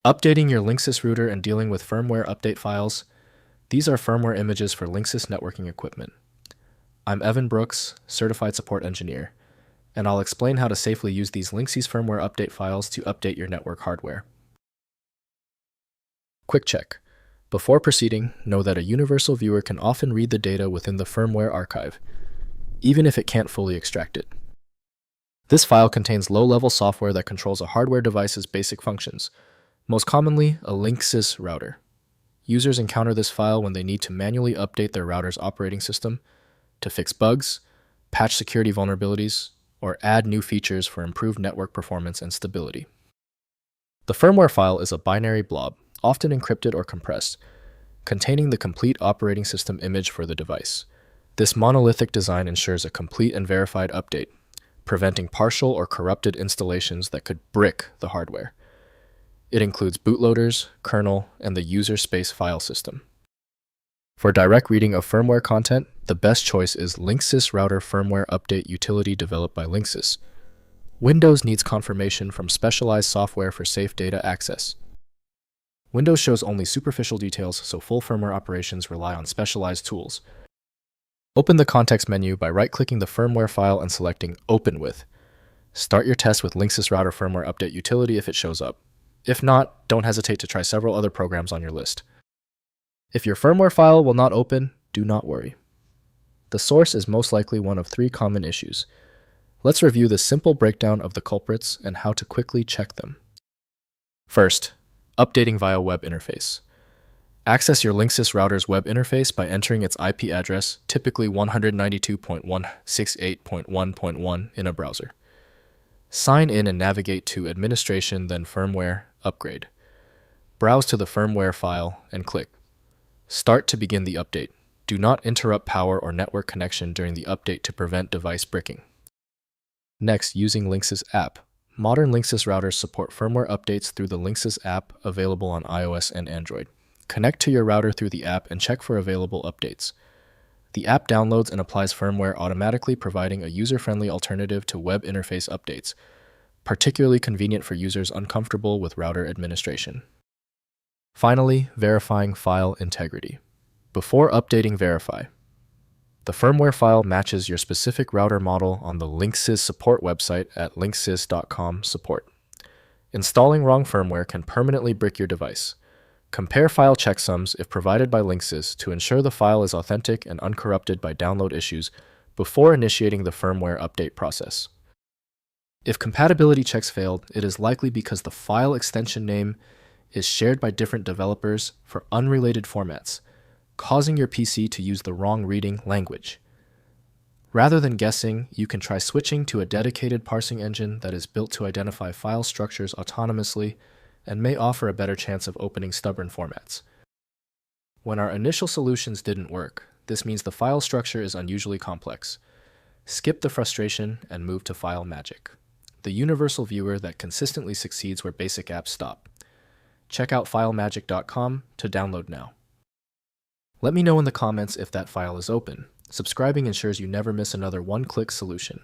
Updating your Linksys router and dealing with firmware update files. These are firmware images for Linksys networking equipment. I'm Evan Brooks, Certified Support Engineer, and I'll explain how to safely use these Linksys firmware update files to update your network hardware. Quick check. Before proceeding, know that a universal viewer can often read the data within the firmware archive, even if it can't fully extract it. This file contains low-level software that controls a hardware device's basic functions, most commonly a Linksys router. Users encounter this file when they need to manually update their router's operating system, to fix bugs, patch security vulnerabilities, or add new features for improved network performance and stability. The firmware file is a binary blob, often encrypted or compressed, containing the complete operating system image for the device. This monolithic design ensures a complete and verified update, preventing partial or corrupted installations that could brick the hardware. It includes bootloaders, kernel, and the user space file system. For direct reading of firmware content, the best choice is Linksys Router Firmware Update Utility developed by Linksys. Windows needs confirmation from specialized software for safe data access. Windows shows only superficial details, so full firmware operations rely on specialized tools. Open the context menu by right-clicking the firmware file and selecting Open With. Start your test with Linksys Router Firmware Update Utility if it shows up. If not, don't hesitate to try several other programs on your list. If your firmware file will not open, do not worry. The source is most likely one of 3 common issues. Let's review the simple breakdown of the culprits and how to quickly check them. First, updating via web interface. Access your Linksys router's web interface by entering its IP address, typically 192.168.1.1 in a browser. Sign in and navigate to Administration, then Firmware, Upgrade. Browse to the firmware file and click Start to begin the update. Do not interrupt power or network connection during the update to prevent device bricking. Next, using Linksys app. Modern Linksys routers support firmware updates through the Linksys app available on iOS and Android. Connect to your router through the app and check for available updates. The app downloads and applies firmware automatically, providing a user-friendly alternative to web interface updates, particularly convenient for users uncomfortable with router administration. Finally, verifying file integrity. Before updating, verify. The firmware file matches your specific router model on the Linksys support website at linksys.com/support. Installing wrong firmware can permanently brick your device. Compare file checksums if provided by Linksys to ensure the file is authentic and uncorrupted by download issues before initiating the firmware update process. If compatibility checks failed, it is likely because the file extension name is shared by different developers for unrelated formats, causing your PC to use the wrong reading language. Rather than guessing, you can try switching to a dedicated parsing engine that is built to identify file structures autonomously and may offer a better chance of opening stubborn formats. When our initial solutions didn't work, this means the file structure is unusually complex. Skip the frustration and move to File Magic, the universal viewer that consistently succeeds where basic apps stop. Check out FileMagic.com to download now. Let me know in the comments if that file is open. Subscribing ensures you never miss another one-click solution.